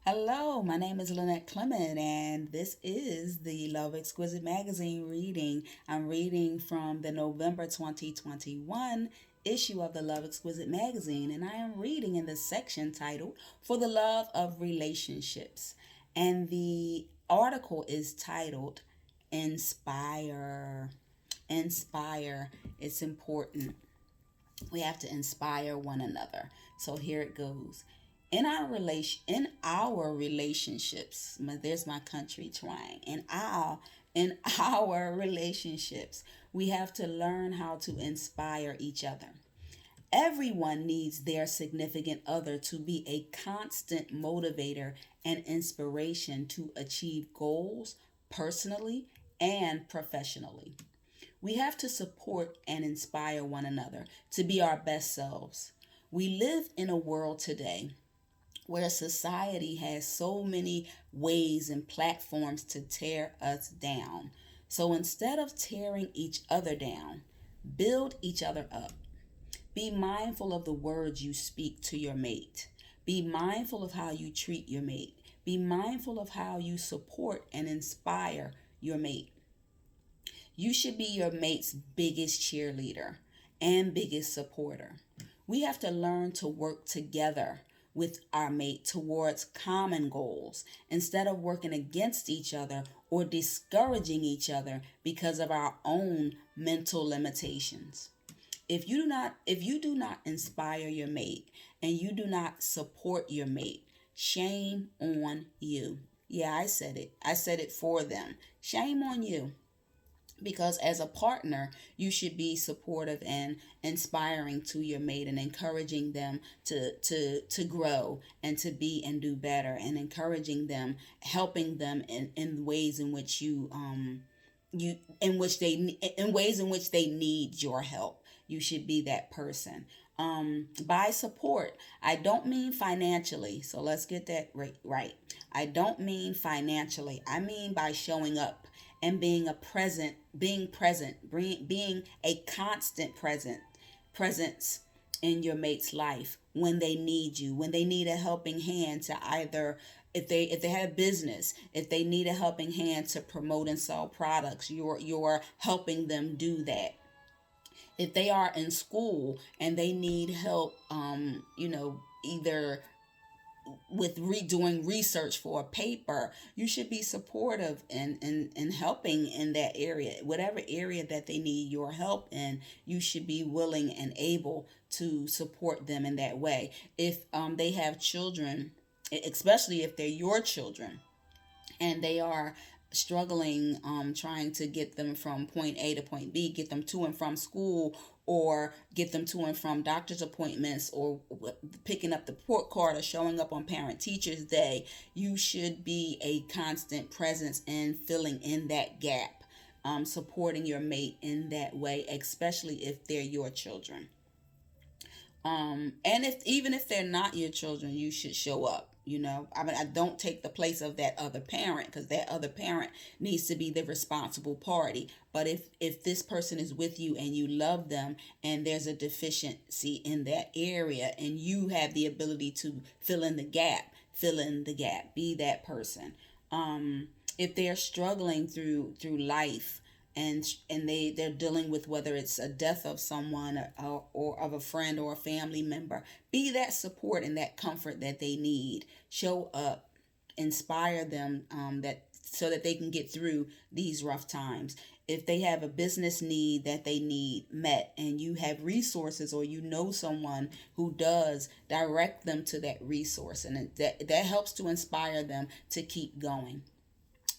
Hello, my name is Lynette Clement, and this is the Love Exquisite Magazine reading. I'm reading from the November 2021 issue of the Love Exquisite Magazine, and I am reading in the section titled For the Love of Relationships. And the article is titled Inspire. Inspire. It's important. We have to inspire one another. So here it goes. In our relationships, there's my country twang. In our relationships, we have to learn how to inspire each other. Everyone needs their significant other to be a constant motivator and inspiration to achieve goals personally and professionally. We have to support and inspire one another to be our best selves. We live in a world today where society has so many ways and platforms to tear us down. So instead of tearing each other down, build each other up. Be mindful of the words you speak to your mate. Be mindful of how you treat your mate. Be mindful of how you support and inspire your mate. You should be your mate's biggest cheerleader and biggest supporter. We have to learn to work together with our mate towards common goals instead of working against each other or discouraging each other because of our own mental limitations. If you do not inspire your mate and you do not support your mate, shame on you. Yeah, I said it. I said it for them. Shame on you, because as a partner you should be supportive and inspiring to your mate and encouraging them to grow and to be and do better, and encouraging them, helping them in ways in which you in ways in which they need your help. You should be that person. By support, I don't mean financially, so let's get that right. I don't mean financially. I mean by showing up and being a constant presence in your mate's life when they need you, when they need a helping hand to either, if they have business, if they need a helping hand to promote and sell products, you're helping them do that. If they are in school and they need help, either with doing research for a paper, you should be supportive and helping in that area. Whatever area that they need your help in, you should be willing and able to support them in that way. If they have children, especially if they're your children, and they are struggling, trying to get them from point A to point B, get them to and from school, or get them to and from doctor's appointments, or picking up the report card, or showing up on parent teachers day, you should be a constant presence and filling in that gap, supporting your mate in that way, especially if they're your children. And if even if they're not your children, you should show up. I mean, I don't take the place of that other parent, because that other parent needs to be the responsible party. But if this person is with you and you love them, and there's a deficiency in that area, and you have the ability to fill in the gap, be that person. If they're struggling through life, and they're dealing with, whether it's a death of someone, or of a friend or a family member, be that support and that comfort that they need. Show up, inspire them, that so that they can get through these rough times. If they have a business need that they need met, and you have resources, or you know someone who does, direct them to that resource, and that helps to inspire them to keep going.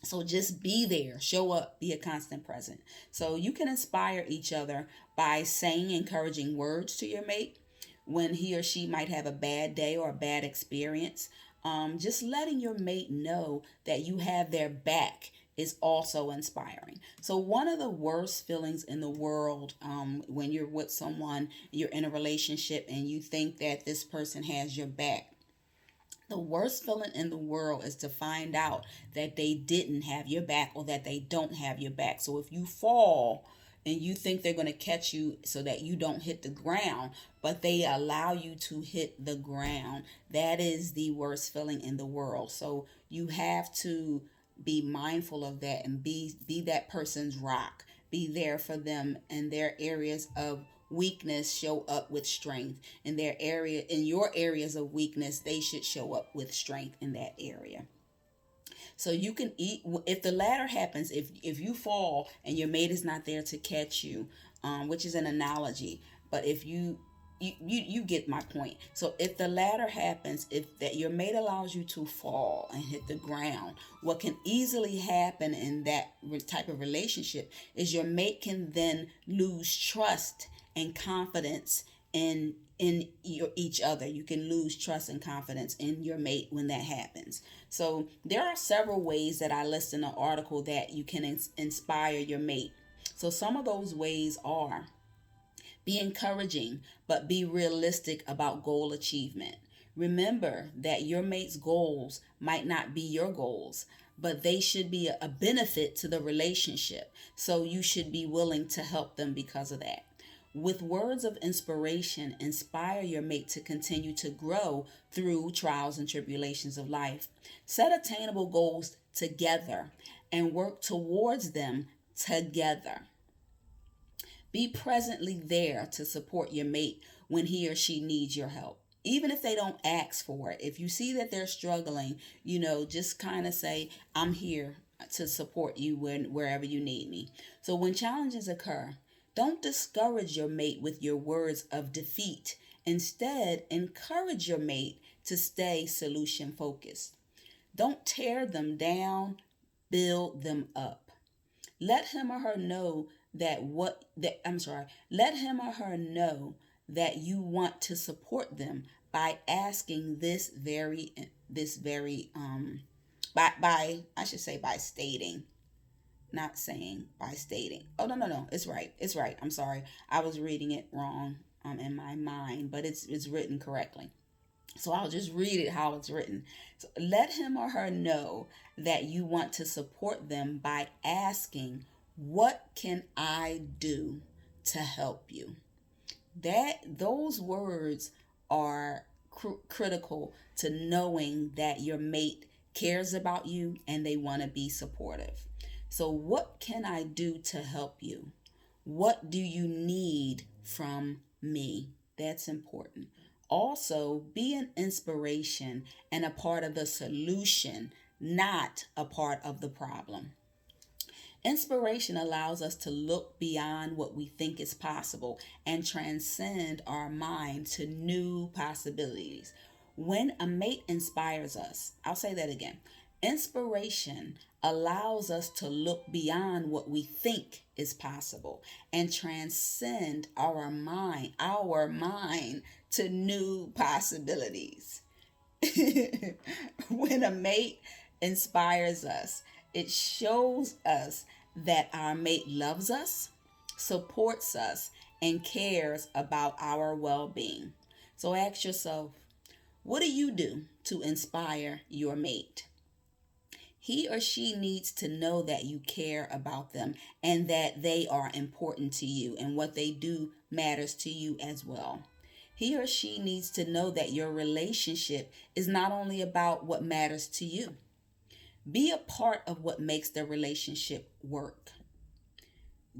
So just be there, show up, be a constant present. So you can inspire each other by saying encouraging words to your mate when he or she might have a bad day or a bad experience. Just letting your mate know that you have their back is also inspiring. So one of the worst feelings in the world, when you're with someone, you're in a relationship, and you think that this person has your back, the worst feeling in the world is to find out that they didn't have your back, or that they don't have your back. So if you fall, and you think they're going to catch you so that you don't hit the ground, but they allow you to hit the ground. That is the worst feeling in the world. So you have to be mindful of that and be that person's rock. Be there for them and their areas of weakness. Show up with strength in their area. In your areas of weakness, they should show up with strength in that area. So you can eat if the latter happens. If you fall and your mate is not there to catch you, which is an analogy, but if you get my point. So if the latter happens, if that your mate allows you to fall and hit the ground, what can easily happen in that type of relationship is your mate can then lose trust and confidence in your each other. You can lose trust and confidence in your mate when that happens. So there are several ways that I list in the article that you can inspire your mate. So some of those ways are: be encouraging, but be realistic about goal achievement. Remember that your mate's goals might not be your goals, but they should be a benefit to the relationship. So you should be willing to help them because of that. With words of inspiration, inspire your mate to continue to grow through trials and tribulations of life. Set attainable goals together and work towards them together. Be presently there to support your mate when he or she needs your help. Even if they don't ask for it, if you see that they're struggling, just kind of say, I'm here to support you wherever you need me. So when challenges occur, don't discourage your mate with your words of defeat. Instead, encourage your mate to stay solution focused. Don't tear them down, build them up. Let him or her know let him or her know that you want to support them by asking by stating, not saying, by stating. Oh, no, it's right. I'm sorry, I was reading it wrong in my mind, but it's written correctly. So I'll just read it how it's written. So let him or her know that you want to support them by asking, what can I do to help you? Those words are critical to knowing that your mate cares about you and they want to be supportive. So what can I do to help you? What do you need from me? That's important. Also, be an inspiration and a part of the solution, not a part of the problem. Inspiration allows us to look beyond what we think is possible and transcend our mind to new possibilities. When a mate inspires us, I'll say that again. Inspiration allows us to look beyond what we think is possible and transcend our mind to new possibilities. When a mate inspires us, it shows us that our mate loves us, supports us, and cares about our well being. So ask yourself, what do you do to inspire your mate? He or she needs to know that you care about them and that they are important to you and what they do matters to you as well. He or she needs to know that your relationship is not only about what matters to you. Be a part of what makes the relationship work.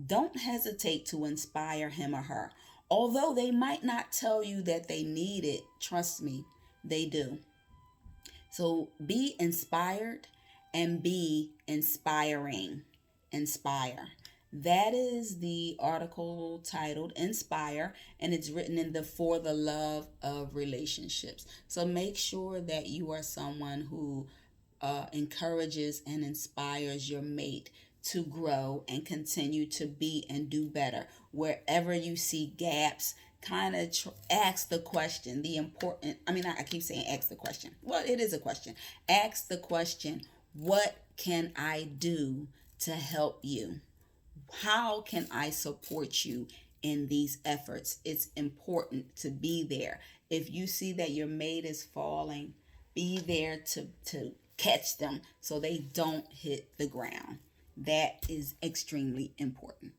Don't hesitate to inspire him or her. Although they might not tell you that they need it, trust me, they do. So be inspired and be inspiring. Inspire. That is the article titled Inspire, and it's written in the For the Love of Relationships. So make sure that you are someone who encourages and inspires your mate to grow and continue to be and do better. Wherever you see gaps, kind of ask the question. I keep saying ask the question. Well, it is a question. Ask the question, what can I do to help you? How can I support you in these efforts? It's important to be there. If you see that your mate is falling, be there to catch them so they don't hit the ground. That is extremely important.